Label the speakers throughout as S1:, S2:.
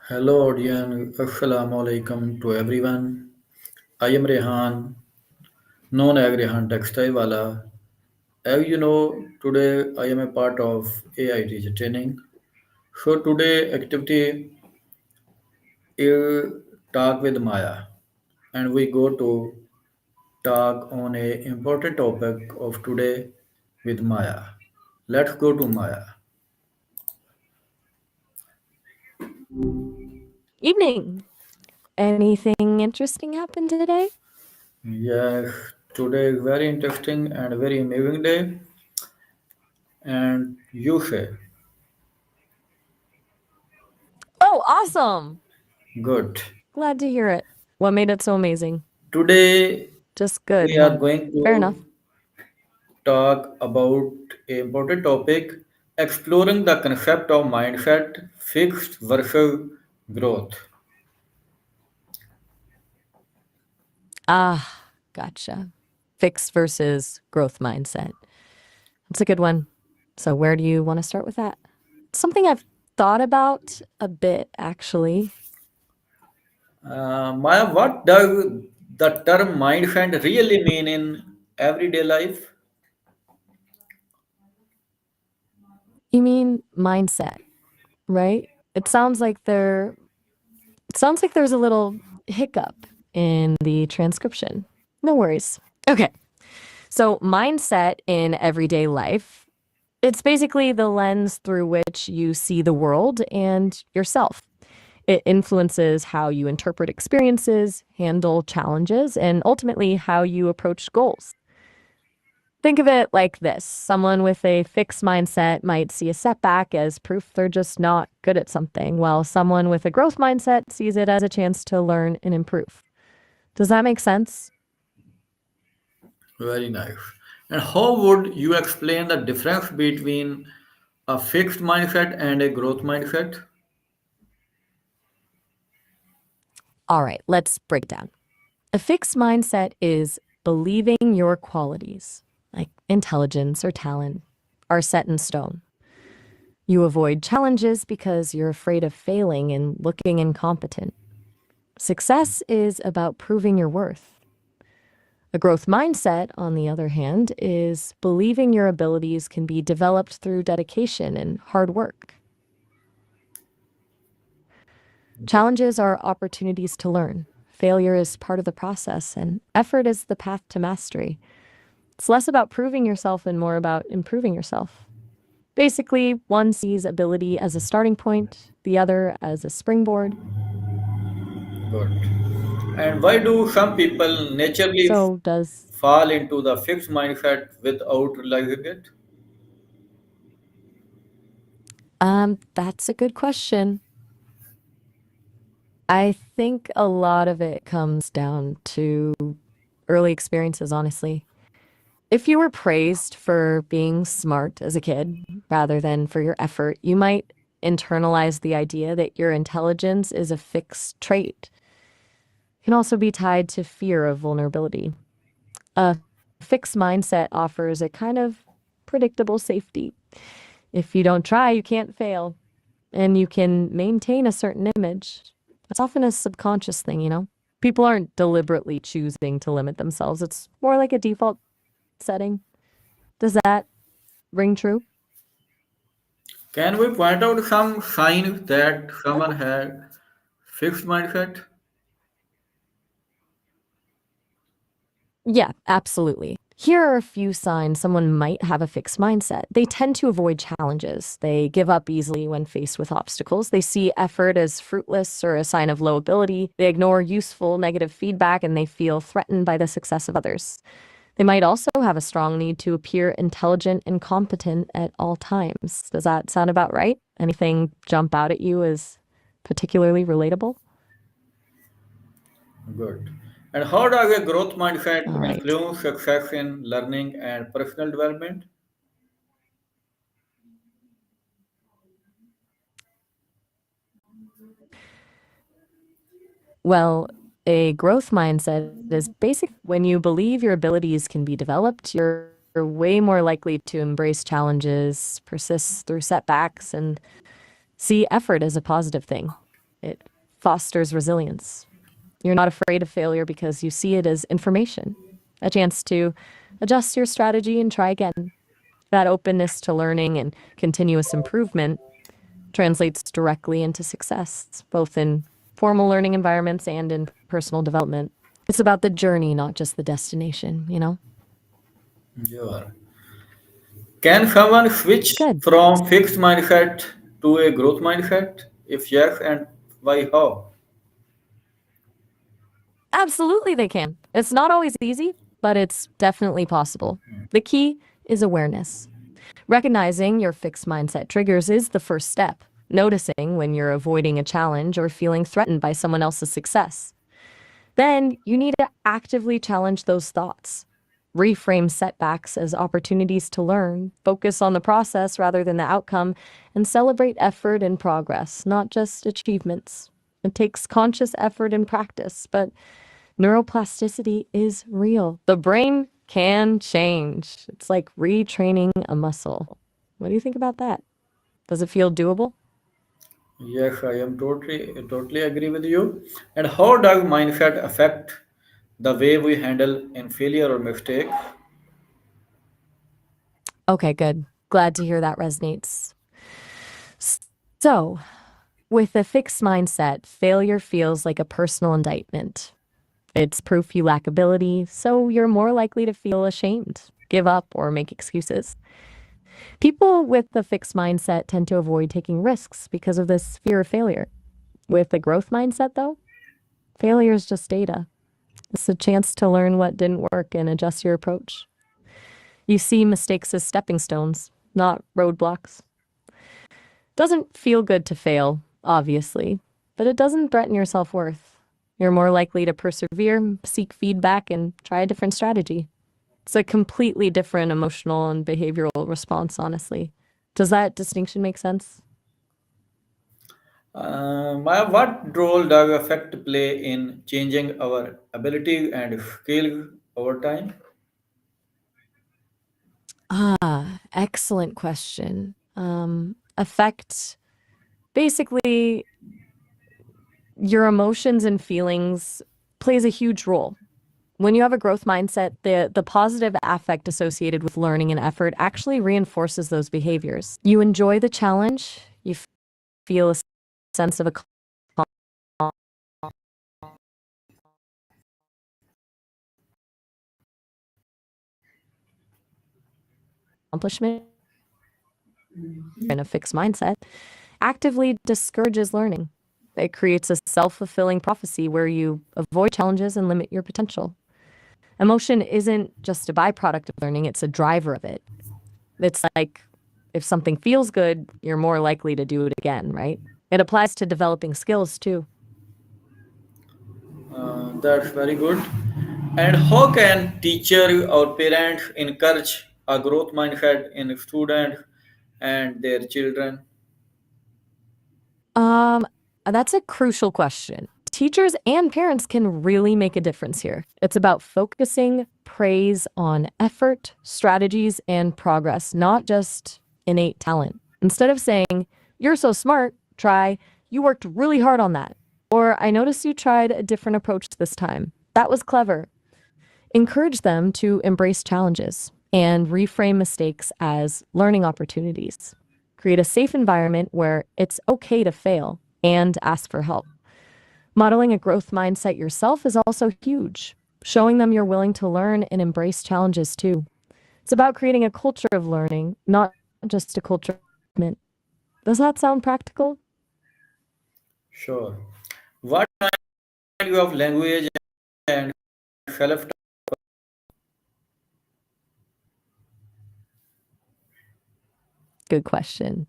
S1: Hello audience, Assalamu alaikum to everyone. I am Rehan, known as Rehan Textile Wala. As you know, today I am a part of AI teacher training. So today activity is talk with Maya, and we go to talk on a important topic of today with Maya. Let's go to Maya.
S2: Evening. Anything interesting happened today?
S1: Yes, today is very interesting and very amazing day. And you say,
S2: Oh, awesome.
S1: good.
S2: Glad to hear it. What made it so amazing?
S1: Today
S2: Just good,
S1: we are
S2: huh?
S1: going
S2: Fair
S1: to
S2: enough.
S1: talk about an important topic exploring the concept of mindset, fixed versus growth.
S2: Ah, gotcha. Fixed versus growth mindset. That's a good one. So, where do you want to start with that? Something I've thought about a bit, actually.
S1: Maya, what does the term mindset really mean in everyday life?
S2: You mean mindset, right? It sounds like there's a little hiccup in the transcription. No worries. Okay. So, mindset in everyday life, it's basically the lens through which you see the world and yourself. It influences how you interpret experiences, handle challenges, and ultimately how you approach goals. Think of it like this: someone with a fixed mindset might see a setback as proof they're just not good at something, while someone with a growth mindset sees it as a chance to learn and improve. Does that make sense?
S1: Very nice. And how would you explain the difference between a fixed mindset and a growth mindset?
S2: All right, let's break it down. A fixed mindset is believing your qualities, like intelligence or talent, are set in stone. You avoid challenges because you're afraid of failing and looking incompetent. Success is about proving your worth. A growth mindset, on the other hand, is believing your abilities can be developed through dedication and hard work. Challenges are opportunities to learn. Failure is part of the process, and effort is the path to mastery. It's less about proving yourself and more about improving yourself. Basically, one sees ability as a starting point, the other as a springboard.
S1: Good. And why do some people naturally
S2: So, does
S1: fall into the fixed mindset without realizing it?
S2: that's a good question. I think a lot of it comes down to early experiences, honestly. If you were praised for being smart as a kid rather than for your effort, you might internalize the idea that your intelligence is a fixed trait. It can also be tied to fear of vulnerability. A fixed mindset offers a kind of predictable safety. If you don't try, you can't fail, and you can maintain a certain image. It's often a subconscious thing, you know? People aren't deliberately choosing to limit themselves. It's more like a default setting. Does that ring true?
S1: Can we point out some signs that someone had fixed mindset?
S2: Yeah, absolutely. Here are a few signs someone might have a fixed mindset. They tend to avoid challenges. They give up easily when faced with obstacles. They see effort as fruitless or a sign of low ability. They ignore useful negative feedback and they feel threatened by the success of others. They might also have a strong need to appear intelligent and competent at all times. Does that sound about right? Anything jump out at you as particularly relatable?
S1: Good. And how does a growth mindset
S2: All right.
S1: influence success in learning and personal development?
S2: Well, a growth mindset is basic. When you believe your abilities can be developed, you're way more likely to embrace challenges, persist through setbacks, and see effort as a positive thing. It fosters resilience. You're not afraid of failure because you see it as information, a chance to adjust your strategy and try again. That openness to learning and continuous improvement translates directly into success, both in formal learning environments and in personal development. It's about the journey, not just the destination, you know?
S1: You are. Can someone switch
S2: Good.
S1: from fixed mindset to a growth mindset? If yes, and why how?
S2: Absolutely, they can. It's not always easy, but it's definitely possible. The key is awareness. Recognizing your fixed mindset triggers is the first step. Noticing when you're avoiding a challenge or feeling threatened by someone else's success. Then you need to actively challenge those thoughts. Reframe setbacks as opportunities to learn, focus on the process rather than the outcome, and celebrate effort and progress, not just achievements. It takes conscious effort and practice, but neuroplasticity is real. The brain can change. It's like retraining a muscle. What do you think about that? Does it feel doable?
S1: Yes, I am totally agree with you. And how does mindset affect the way we handle in failure or mistake?
S2: Okay, good. Glad to hear that resonates. So, with a fixed mindset, failure feels like a personal indictment. It's proof you lack ability, so you're more likely to feel ashamed, give up, or make excuses. People with a fixed mindset tend to avoid taking risks because of this fear of failure. With a growth mindset, though, failure is just data. It's a chance to learn what didn't work and adjust your approach. You see mistakes as stepping stones, not roadblocks. Doesn't feel good to fail, obviously, but it doesn't threaten your self worth. You're more likely to persevere, seek feedback, and try a different strategy. It's a completely different emotional and behavioral response, honestly. Does that distinction make sense?
S1: What role does affect play in changing our ability and skill over time?
S2: Excellent question. Affect basically your emotions and feelings plays a huge role. When you have a growth mindset, the positive affect associated with learning and effort actually reinforces those behaviors. You enjoy the challenge, you feel a sense of accomplishment in a fixed mindset, actively discourages learning. It creates a self fulfilling prophecy where you avoid challenges and limit your potential. Emotion isn't just a byproduct of learning, it's a driver of it. It's like if something feels good, you're more likely to do it again, right? It applies to developing skills too.
S1: That's very good. And how can teacher or parents encourage a growth mindset in students and their children?
S2: Um, that's a crucial question. Teachers and parents can really make a difference here. It's about focusing praise on effort, strategies, and progress, not just innate talent. Instead of saying, "You're so smart," try, "You worked really hard on that." Or, "I noticed you tried a different approach this time. That was clever." Encourage them to embrace challenges and reframe mistakes as learning opportunities. Create a safe environment where it's okay to fail and ask for help. Modeling a growth mindset yourself is also huge. Showing them you're willing to learn and embrace challenges too. It's about creating a culture of learning, not just a culture of improvement. Does that sound practical?
S1: Sure. What kind of language and self
S2: Good question.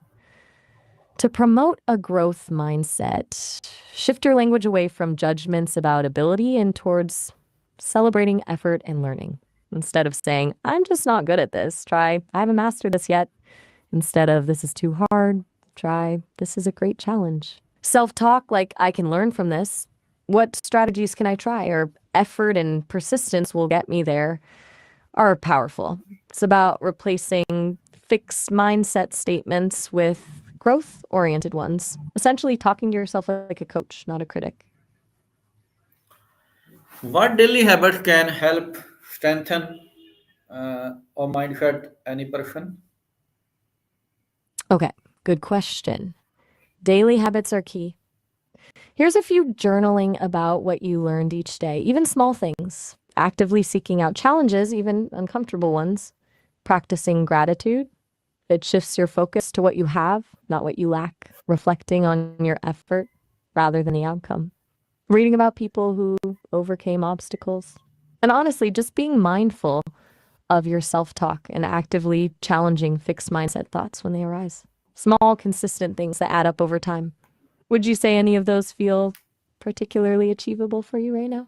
S2: To promote a growth mindset, shift your language away from judgments about ability and towards celebrating effort and learning. Instead of saying, "I'm just not good at this," try, "I haven't mastered this yet." Instead of, "This is too hard," try, "This is a great challenge." Self talk like, "I can learn from this." "What strategies can I try?" Or "Effort and persistence will get me there," are powerful. It's about replacing fixed mindset statements with growth-oriented ones, essentially talking to yourself like a coach, not a critic.
S1: What daily habits can help strengthen or mindset any person?
S2: Okay, good question. Daily habits are key. Here's a few journaling about what you learned each day, even small things. Actively seeking out challenges, even uncomfortable ones. Practicing gratitude. It shifts your focus to what you have, not what you lack. Reflecting on your effort rather than the outcome. Reading about people who overcame obstacles. And honestly, just being mindful of your self talk and actively challenging fixed mindset thoughts when they arise. Small, consistent things that add up over time. Would you say any of those feel particularly achievable for you right now?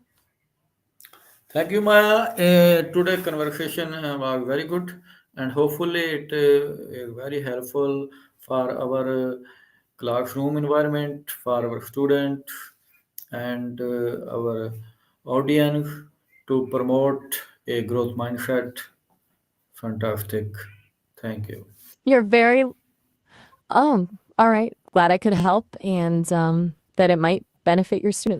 S1: Thank you, Maya. Today conversation was very good, and hopefully it is very helpful for our classroom environment, for our students, and our audience to promote a growth mindset. Fantastic. Thank you.
S2: You're very, all right. Glad I could help and that it might benefit your students.